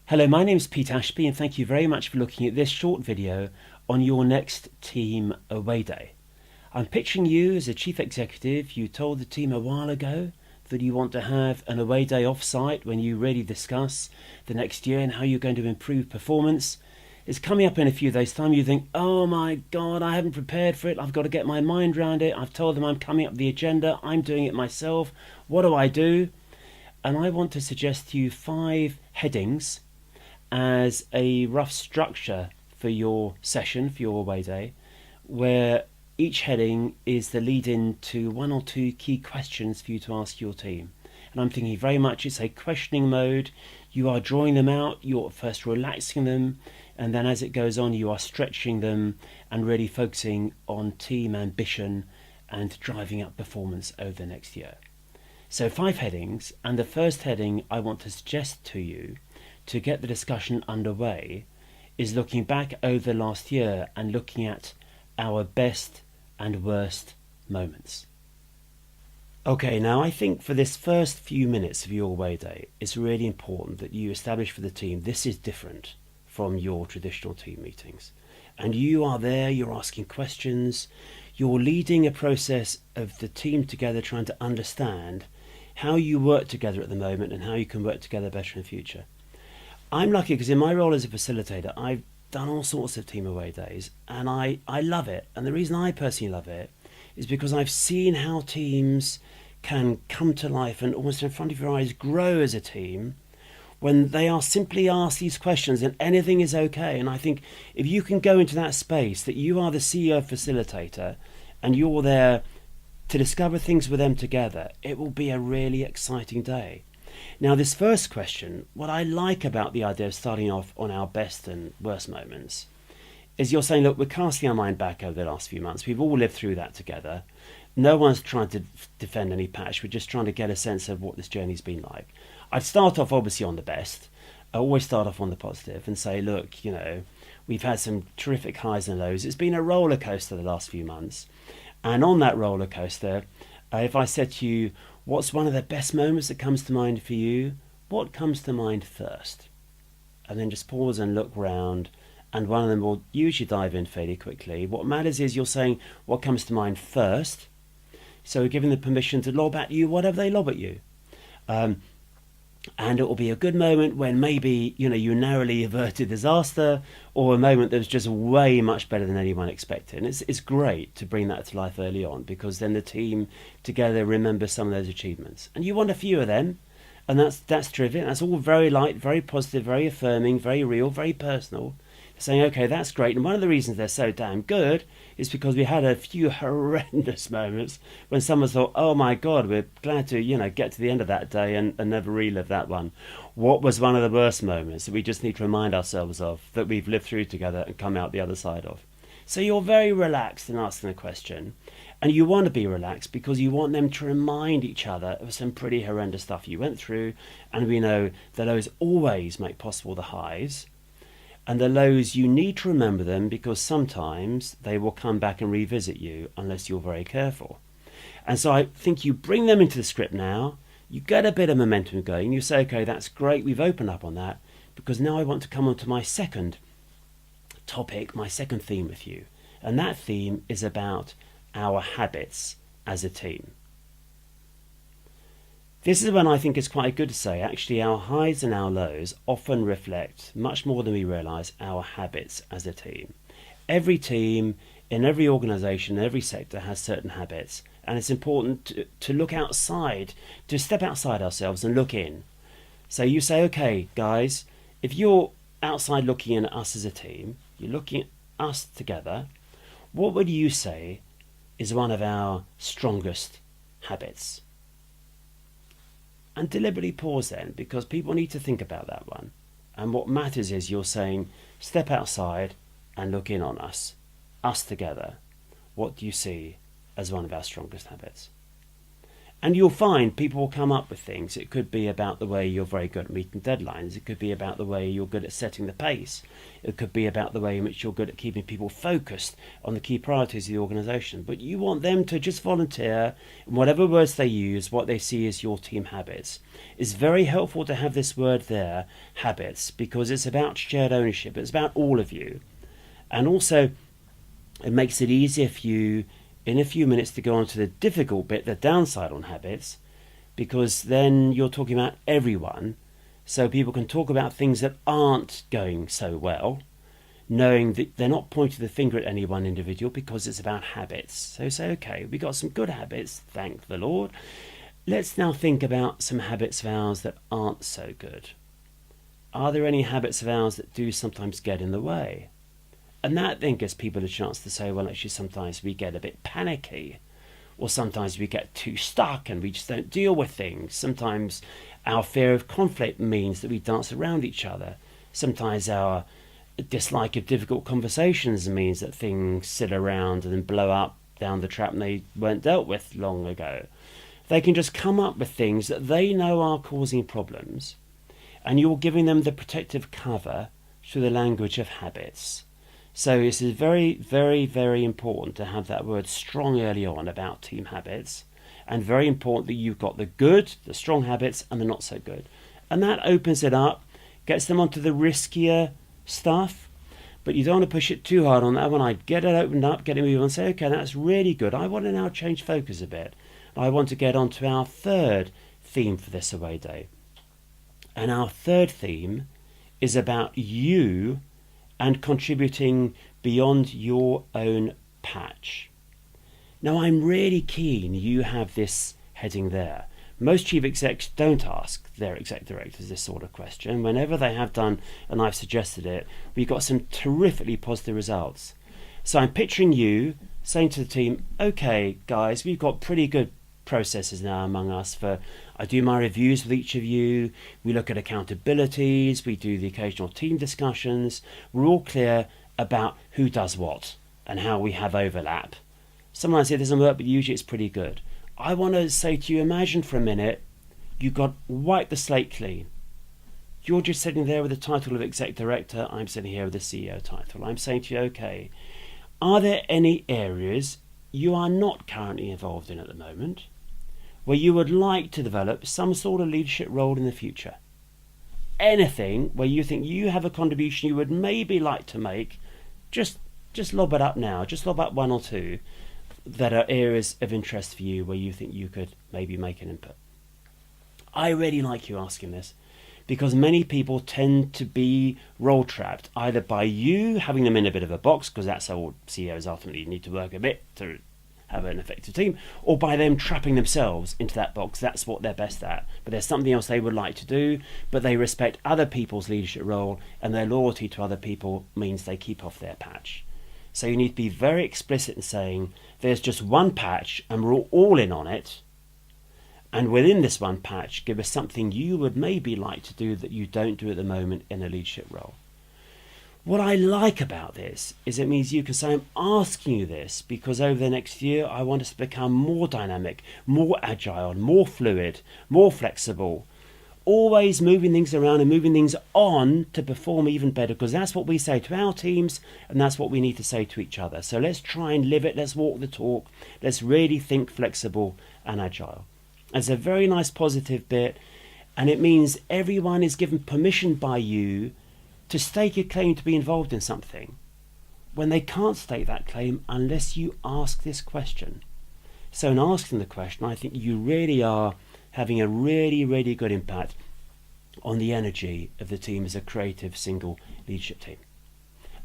Hello, my name is Pete Ashby and thank you very much for looking at this short video on your next team away day. I'm picturing you as a chief executive. You told the team a while ago that you want to have an away day off-site when you really discuss the next year and how you're going to improve performance. It's coming up in a few days' time. You think, oh my God, I haven't prepared for it. I've got to get my mind around it. I've told them I'm coming up the agenda. I'm doing it myself. What do I do? And I want to suggest to you 5 headings as a rough structure for your session, for your away day, where each heading is the lead in to 1 or 2 key questions for you to ask your team. And I'm thinking very much it's a questioning mode. You are drawing them out, you're first relaxing them, and then as it goes on you are stretching them and really focusing on team ambition and driving up performance over the next year. So 5 headings, and the first heading I want to suggest to you to get the discussion underway is looking back over the last year and looking at our best and worst moments. Okay, now I think for this first few minutes of your away day, it's really important that you establish for the team this is different from your traditional team meetings. And you are there, you're asking questions, you're leading a process of the team together trying to understand how you work together at the moment and how you can work together better in the future. I'm lucky because in my role as a facilitator, I've done all sorts of team away days and I love it. And the reason I personally love it is because I've seen how teams can come to life and almost in front of your eyes grow as a team when they are simply asked these questions and anything is okay. And I think if you can go into that space that you are the CEO facilitator and you're there to discover things with them together, it will be a really exciting day. Now, this first question, what I like about the idea of starting off on our best and worst moments is you're saying, look, we're casting our mind back over the last few months. We've all lived through that together. No one's trying to defend any patch. We're just trying to get a sense of what this journey's been like. I'd start off obviously on the best. I always start off on the positive and say, look, you know, we've had some terrific highs and lows. It's been a roller coaster the last few months. And on that roller coaster, if I said to you, what's one of the best moments that comes to mind for you? What comes to mind first? And then just pause and look round, and one of them will usually dive in fairly quickly. What matters is you're saying what comes to mind first. So we're giving them permission to lob at you whatever they lob at you. And it will be a good moment when maybe, you know, you narrowly averted disaster, or a moment that was just way much better than anyone expected. And it's great to bring that to life early on, because then the team together remembers some of those achievements. And you want a few of them, and that's terrific. That's all very light, very positive, very affirming, very real, very personal. Saying, okay, that's great. And one of the reasons they're so damn good is because we had a few horrendous moments when someone thought, oh my God, we're glad to, you know, get to the end of that day and never relive that one. What was one of the worst moments that we just need to remind ourselves of, that we've lived through together and come out the other side of? So you're very relaxed in asking the question, and you want to be relaxed because you want them to remind each other of some pretty horrendous stuff you went through. And we know the lows always make possible the highs. And the lows, you need to remember them because sometimes they will come back and revisit you unless you're very careful. And so I think you bring them into the script now, you get a bit of momentum going, you say, okay, that's great, we've opened up on that, because now I want to come on to my second topic, my second theme with you. And that theme is about our habits as a team. This is when I think it's quite good to say, actually, our highs and our lows often reflect, much more than we realise, our habits as a team. Every team, in every organisation, every sector has certain habits, and it's important to look outside, to step outside ourselves and look in. So you say, okay, guys, if you're outside looking in at us as a team, you're looking at us together, what would you say is one of our strongest habits? And deliberately pause then, because people need to think about that one. And what matters is you're saying, step outside and look in on us together. What do you see as one of our strongest habits? And you'll find people will come up with things. It could be about the way you're very good at meeting deadlines. It could be about the way you're good at setting the pace. It could be about the way in which you're good at keeping people focused on the key priorities of the organisation. But you want them to just volunteer, in whatever words they use, what they see as your team habits. It's very helpful to have this word there, habits, because it's about shared ownership. It's about all of you. And also, it makes it easier for you in a few minutes to go on to the difficult bit, the downside on habits, because then you're talking about everyone, so people can talk about things that aren't going so well, knowing that they're not pointing the finger at any one individual because it's about habits. So say, okay, we got some good habits, thank the Lord. Let's now think about some habits of ours that aren't so good. Are there any habits of ours that do sometimes get in the way? And that then gives people a chance to say, well, actually, sometimes we get a bit panicky, or sometimes we get too stuck and we just don't deal with things. Sometimes our fear of conflict means that we dance around each other. Sometimes our dislike of difficult conversations means that things sit around and then blow up down the trap and they weren't dealt with long ago. They can just come up with things that they know are causing problems, and you're giving them the protective cover through the language of habits. So this is very, very, very important to have that word strong early on about team habits, and very important that you've got the good, the strong habits, and the not so good. And that opens it up, gets them onto the riskier stuff, but you don't want to push it too hard on that one. I'd get it opened up, get it moving on, and say, okay, that's really good. I want to now change focus a bit. I want to get on to our third theme for this away day. And our third theme is about you and contributing beyond your own patch. Now, I'm really keen you have this heading there. Most chief execs don't ask their exec directors this sort of question. Whenever they have done, and I've suggested it, we've got some terrifically positive results. So I'm picturing you saying to the team, okay, guys, we've got pretty good processes now among us for I do my reviews with each of you, we look at accountabilities, we do the occasional team discussions, we're all clear about who does what and how we have overlap. Sometimes it doesn't work, but usually it's pretty good. I want to say to you, imagine for a minute you've got wipe the slate clean. You're just sitting there with the title of exec director, I'm sitting here with the CEO title. I'm saying to you, okay, are there any areas you are not currently involved in at the moment where you would like to develop some sort of leadership role in the future? Anything where you think you have a contribution you would maybe like to make, just lob it up now. Just lob up one or two that are areas of interest for you where you think you could maybe make an input. I really like you asking this because many people tend to be role trapped either by you having them in a bit of a box, because that's how CEOs ultimately need to work a bit to have an effective team, or by them trapping themselves into that box. That's what they're best at, but there's something else they would like to do, but they respect other people's leadership role, and their loyalty to other people means they keep off their patch. So you need to be very explicit in saying there's just one patch and we're all in on it, and within this one patch give us something you would maybe like to do that you don't do at the moment in a leadership role. What I like about this is it means you can say, I'm asking you this because over the next year I want us to become more dynamic, more agile, more fluid, more flexible, always moving things around and moving things on to perform even better, because that's what we say to our teams and that's what we need to say to each other. So let's try and live it, let's walk the talk, let's really think flexible and agile. It's a very nice positive bit, and it means everyone is given permission by you to stake a claim to be involved in something when they can't stake that claim unless you ask this question. So in asking the question, I think you really are having a really, really good impact on the energy of the team as a creative single leadership team.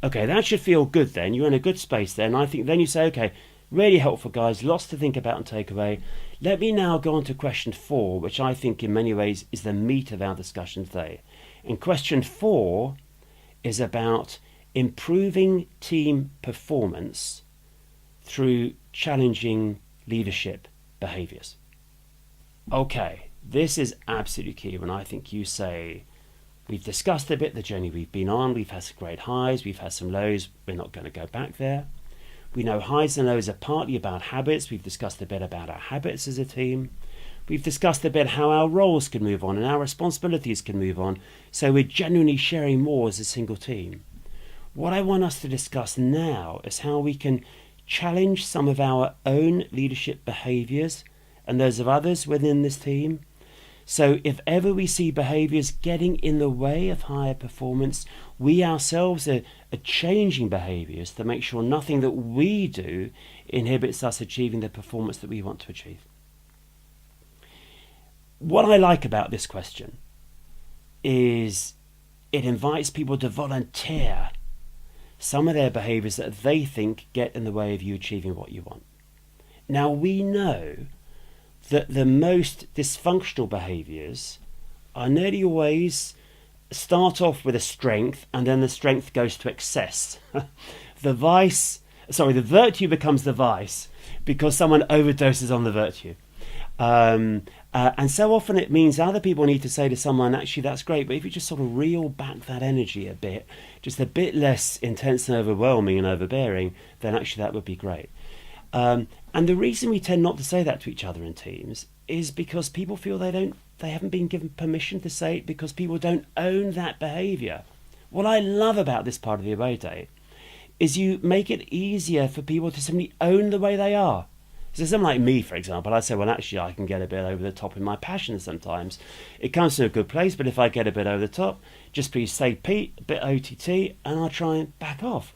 Okay, that should feel good then. You're in a good space then. I think then you say, okay, really helpful guys, lots to think about and take away. Let me now go on to question 4, which I think in many ways is the meat of our discussion today. And question 4 is about improving team performance through challenging leadership behaviours. Okay, this is absolutely key when I think you say, we've discussed a bit the journey we've been on, we've had some great highs, we've had some lows, we're not going to go back there. We know highs and lows are partly about habits, we've discussed a bit about our habits as a team. We've discussed a bit how our roles can move on and our responsibilities can move on, so we're genuinely sharing more as a single team. What I want us to discuss now is how we can challenge some of our own leadership behaviours and those of others within this team. So if ever we see behaviours getting in the way of higher performance, we ourselves are changing behaviours to make sure nothing that we do inhibits us achieving the performance that we want to achieve. What I like about this question is it invites people to volunteer some of their behaviours that they think get in the way of you achieving what you want. Now, we know that the most dysfunctional behaviours are nearly always start off with a strength and then the strength goes to excess. The virtue becomes the vice because someone overdoses on the virtue. And so often it means other people need to say to someone, actually, that's great, but if you just sort of reel back that energy a bit, just a bit less intense and overwhelming and overbearing, then actually that would be great. And the reason we tend not to say that to each other in teams is because people feel they haven't been given permission to say it because people don't own that behaviour. What I love about this part of the Awayday is you make it easier for people to simply own the way they are. So someone like me, for example, I'd say, well, actually, I can get a bit over the top in my passion sometimes. It comes from a good place, but if I get a bit over the top, just please say Pete, a bit OTT, and I'll try and back off.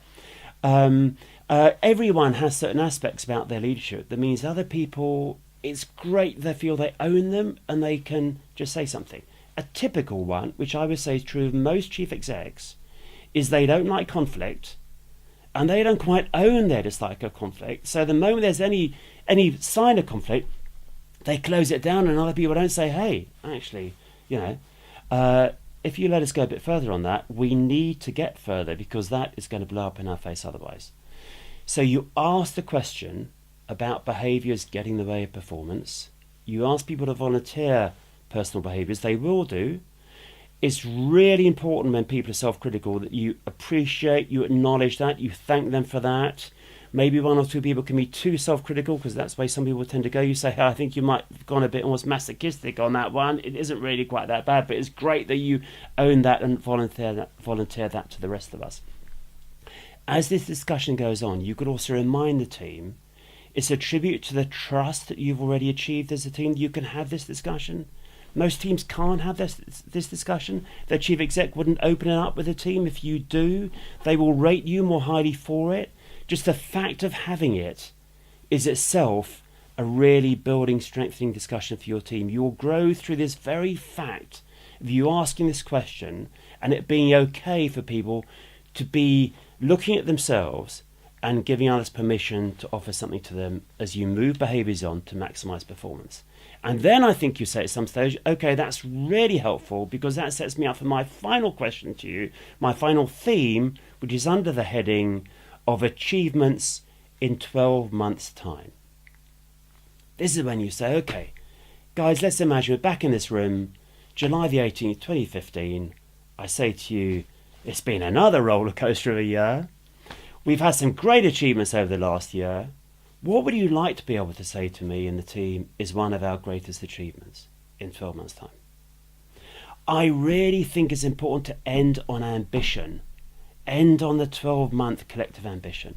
Everyone has certain aspects about their leadership that means other people, it's great they feel they own them and they can just say something. A typical one, which I would say is true of most chief execs, is they don't like conflict and they don't quite own their dislike of conflict. So the moment there's any sign of conflict, they close it down and other people don't say, hey, actually, if you let us go a bit further on that, we need to get further because that is going to blow up in our face otherwise. So you ask the question about behaviours getting in the way of performance. You ask people to volunteer personal behaviours. They will do. It's really important when people are self-critical that you appreciate, you acknowledge that, you thank them for that. Maybe one or two people can be too self-critical because that's the way some people tend to go. You say, hey, I think you might have gone a bit almost masochistic on that one. It isn't really quite that bad, but it's great that you own that and volunteer that to the rest of us. As this discussion goes on, you could also remind the team it's a tribute to the trust that you've already achieved as a team. You can have this discussion. Most teams can't have this discussion. Their chief exec wouldn't open it up with a team. If you do, they will rate you more highly for it. Just the fact of having it is itself a really building, strengthening discussion for your team. You will grow through this very fact of you asking this question and it being okay for people to be looking at themselves and giving others permission to offer something to them as you move behaviours on to maximise performance. And then I think you say at some stage, okay, that's really helpful because that sets me up for my final question to you, my final theme, which is under the heading of achievements in 12 months' time. This is when you say, okay, guys, let's imagine we're back in this room, July the 18th, 2015. I say to you, it's been another roller coaster of a year. We've had some great achievements over the last year. What would you like to be able to say to me and the team is one of our greatest achievements in 12 months' time? I really think it's important to end on ambition, end on the 12-month collective ambition,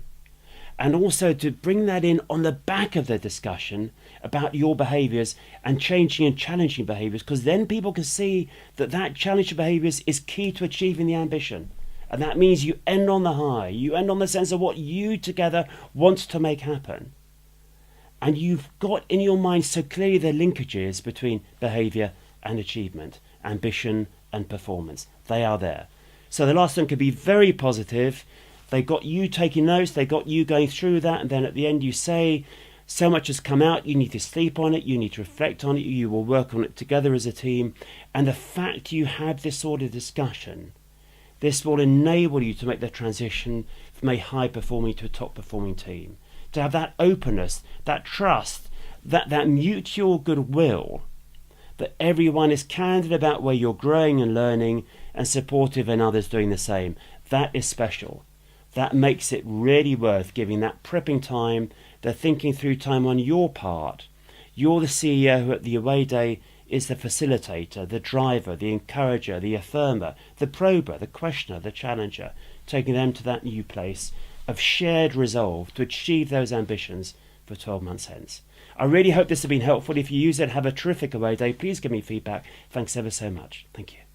and also to bring that in on the back of the discussion about your behaviours and changing and challenging behaviours, because then people can see that that challenge of behaviours is key to achieving the ambition. And that means you end on the high, you end on the sense of what you together want to make happen. And you've got in your mind so clearly the linkages between behaviour and achievement, ambition and performance. They are there. So the last one could be very positive. They got you taking notes, they got you going through that, and then at the end you say, so much has come out, you need to sleep on it, you need to reflect on it, you will work on it together as a team. And the fact you had this sort of discussion, this will enable you to make the transition from a high-performing to a top-performing team. To have that openness, that trust, that mutual goodwill, that everyone is candid about where you're growing and learning and supportive in others doing the same. That is special. That makes it really worth giving that prepping time, the thinking through time on your part, You're the CEO who at the Away Day is the facilitator, the driver, the encourager, the affirmer, the prober, the questioner, the challenger, taking them to that new place of shared resolve to achieve those ambitions for 12 months hence. I really hope this has been helpful. If you use it, have a terrific Away Day. Please give me feedback. Thanks ever so much. Thank you.